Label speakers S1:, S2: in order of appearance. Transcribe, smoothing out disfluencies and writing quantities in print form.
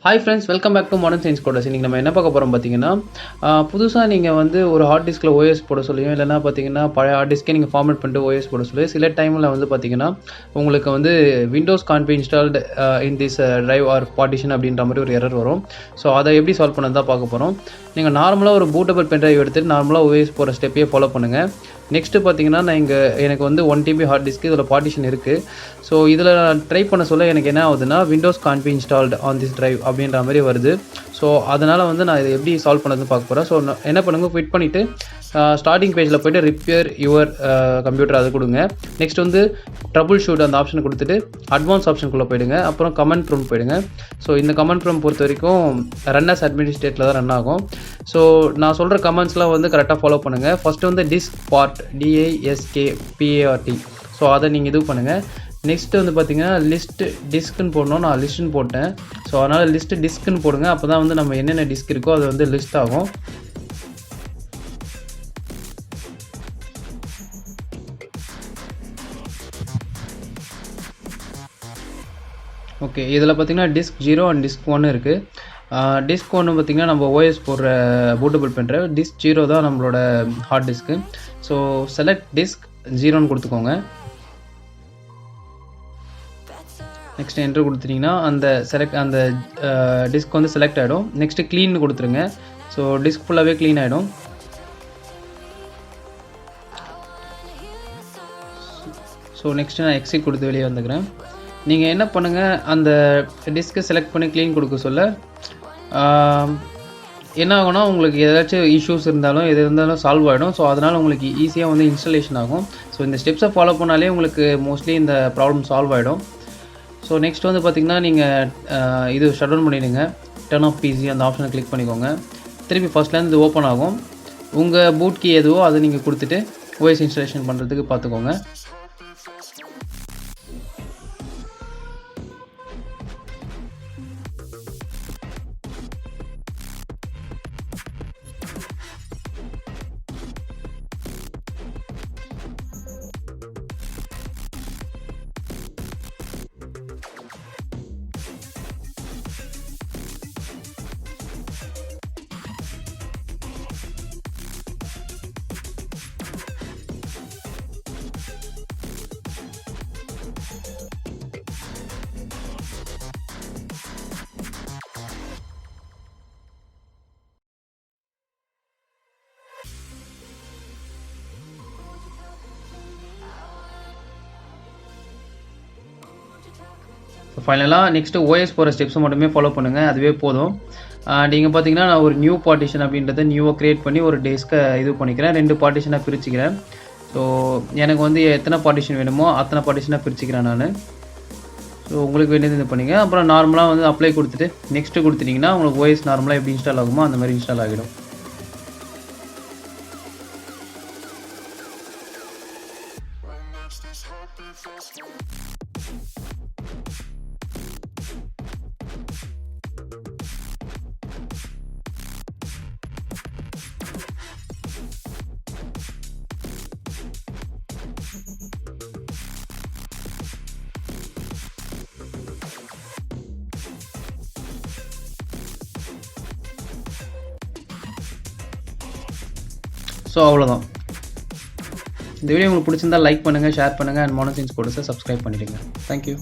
S1: Hi friends, welcome back to modern science coders. இன்றைக்கி நம்ம என்ன பார்க்க போகிறோம் பார்த்தீங்கன்னா, புதுசாக நீங்கள் வந்து ஒரு ஹார்ட் டிஸ்கில் ஓஎஸ் போட சொல்லியும், இல்லைனா பார்த்தீங்கன்னா பழைய ஹார்ட் டிஸ்க்கே நீங்கள் ஃபார்மேட் பண்ணிட்டு ஓஎஸ் போட சொல்லி சில டைமில் வந்து பார்த்தீங்கன்னா உங்களுக்கு வந்து Windows can't be installed in this drive or partition அப்படின்ற மாதிரி ஒரு எரர் வரும். ஸோ அதை எப்படி சால்வ் பண்ணது தான் பார்க்க போகிறோம். நீங்கள் நார்மலாக ஒரு பூட்டபிள் பென் டிரைவ் எடுத்துகிட்டு நார்மலாக ஓஎஸ் போகிற ஸ்டெப்பையே ஃபாலோ பண்ணுங்கள். நெக்ஸ்ட்டு பார்த்தீங்கன்னா எனக்கு வந்து 1 TB ஹார்ட் டிஸ்க்கு இதில் பார்ட்டிஷன் இருக்குது. ஸோ இதில் ட்ரை பண்ண சொல்ல எனக்கு என்ன ஆகுதுன்னா Windows can't be installed on this drive அப்படின்ற மாதிரி வருது. ஸோ அதனால் வந்து நான் இதை எப்படி சால்வ் பண்ணதுன்னு பார்க்க போகிறேன். ஸோ என்ன பண்ணுங்கள், குவிட் பண்ணிவிட்டு ஸ்டார்டிங் பேஜில் போய்ட்டு ரிப்பேர் யுவர் கம்ப்யூட்டர் அது கொடுங்க. நெக்ஸ்ட் வந்து ட்ரபுள் ஷூட் அந்த ஆப்ஷனை கொடுத்துட்டு அட்வான்ஸ் ஆப்ஷனுக்குள்ளே போயிடுங்க. அப்புறம் கமெண்ட் ப்ரோம் போயிடுங்க. ஸோ இந்த கமெண்ட் ப்ரோம் பொறுத்த வரைக்கும் ரன் அஸ் அட்மினிஸ்ட்ரேட்டில் தான் ரன் ஆகும். ஸோ நான் சொல்கிற கமெண்ட்ஸ்லாம் வந்து கரெக்டாக ஃபாலோ பண்ணுங்கள். ஃபஸ்ட்டு வந்து டிஸ்க் பார்ட் DISKPART. ஸோ அதை நீங்கள் இது பண்ணுங்கள். நெக்ஸ்ட்டு வந்து பார்த்தீங்கன்னா லிஸ்ட்டு டிஸ்க்குன்னு போடணும். நான் லிஸ்ட்டுன்னு போட்டேன். ஸோ அதனால் லிஸ்ட்டு டிஸ்க்குன்னு போடுங்க. அப்போ தான் வந்து நம்ம என்னென்ன டிஸ்க் இருக்கோ அது வந்து லிஸ்ட் ஆகும். ஓகே, இதில் பார்த்தீங்கன்னா டிஸ்க் 0 அண்ட் டிஸ்க் 1 இருக்குது. டிஸ்க் 1 பார்த்திங்கன்னா நம்ம ஓஎஸ் போடுற பூட்டபிள் பென்ட்ரைவ். டிஸ்க் 0 தான் நம்மளோட hard disk. So select disk 0ன்னு கொடுத்துக்கோங்க. நெக்ஸ்ட் என்ட்ரு கொடுத்துட்டிங்கன்னா அந்த டிஸ்க் வந்து செலக்ட் ஆகிடும். நெக்ஸ்ட்டு க்ளீன் கொடுத்துருங்க. ஸோ டிஸ்க் ஃபுல்லாகவே க்ளீன் ஆகிடும். ஸோ நெக்ஸ்ட்டு நான் எக்ஸிட் கொடுத்து வெளியே வந்துக்கிறேன். நீங்கள் என்ன பண்ணுங்கள், அந்த டிஸ்க்கை செலக்ட் பண்ணி க்ளீன் கொடுக்க சொல்ல என்ன ஆகும்னா உங்களுக்கு ஏதாச்சும் இஷ்யூஸ் இருந்தாலும் எது இருந்தாலும் சால்வ் ஆகிடும். ஸோ அதனால் உங்களுக்கு ஈஸியாக வந்து இன்ஸ்டாலேஷன் ஆகும். ஸோ இந்த ஸ்டெப்ஸை ஃபாலோ பண்ணாலே உங்களுக்கு மோஸ்ட்லி இந்த ப்ராப்ளம் சால்வ் ஆகிடும். ஸோ நெக்ஸ்ட் வந்து பார்த்திங்கன்னா நீங்கள் இது ஷட் டவுன் பண்ணிவிடுங்க. டர்ன் ஆஃப் பிசி அந்த ஆப்ஷனை கிளிக் பண்ணிக்கோங்க. திருப்பி ஃபஸ்ட்லேருந்து இது ஓப்பன் ஆகும். உங்கள் பூட் கீ எதுவோ அதை நீங்கள் கொடுத்துட்டு ஓஎஸ் இன்ஸ்டாலேஷன் பண்ணுறதுக்கு பார்த்துக்கோங்க. ஸோ ஃபைனலாக நெக்ஸ்ட்டு ஓஎஸ் போகிற ஸ்டெப்ஸை மட்டுமே ஃபாலோ பண்ணுங்கள். அதுவே போதும். நீங்கள் பார்த்தீங்கன்னா நான் ஒரு நியூ பார்ட்டிஷன் அப்படின்றத நியூவாக க்ரியேட் பண்ணி ஒரு டெஸ்க்கை இது பண்ணிக்கிறேன். 2 பார்ட்டிஷனாக பிரிச்சுக்கிறேன். ஸோ எனக்கு வந்து எத்தனை பார்ட்டிஷன் வேணுமோ அத்தனை பார்ட்டிஷனாக பிரிச்சுக்கிறேன் நான். ஸோ உங்களுக்கு வேண்டியது இது பண்ணிங்க. அப்புறம் நார்மலாக வந்து அப்ளை கொடுத்துட்டு நெக்ஸ்ட்டு கொடுத்துட்டிங்கன்னா உங்களுக்கு ஓஎஸ் நார்மலாக எப்படி இன்ஸ்டால் ஆகுமோ அந்த மாதிரி இன்ஸ்டால் ஆகிடும். ஸோ அவ்வளோதான். இந்த வீடியோ உங்களுக்கு பிடிச்சிருந்தால் லைக் பண்ணுங்கள், ஷேர் பண்ணுங்கள் அண்ட் மாடர்ன் சயின்ஸ் கோடர்ஸை சப்ஸ்கிரைப் பண்ணிவிடுங்க. தேங்க்யூ.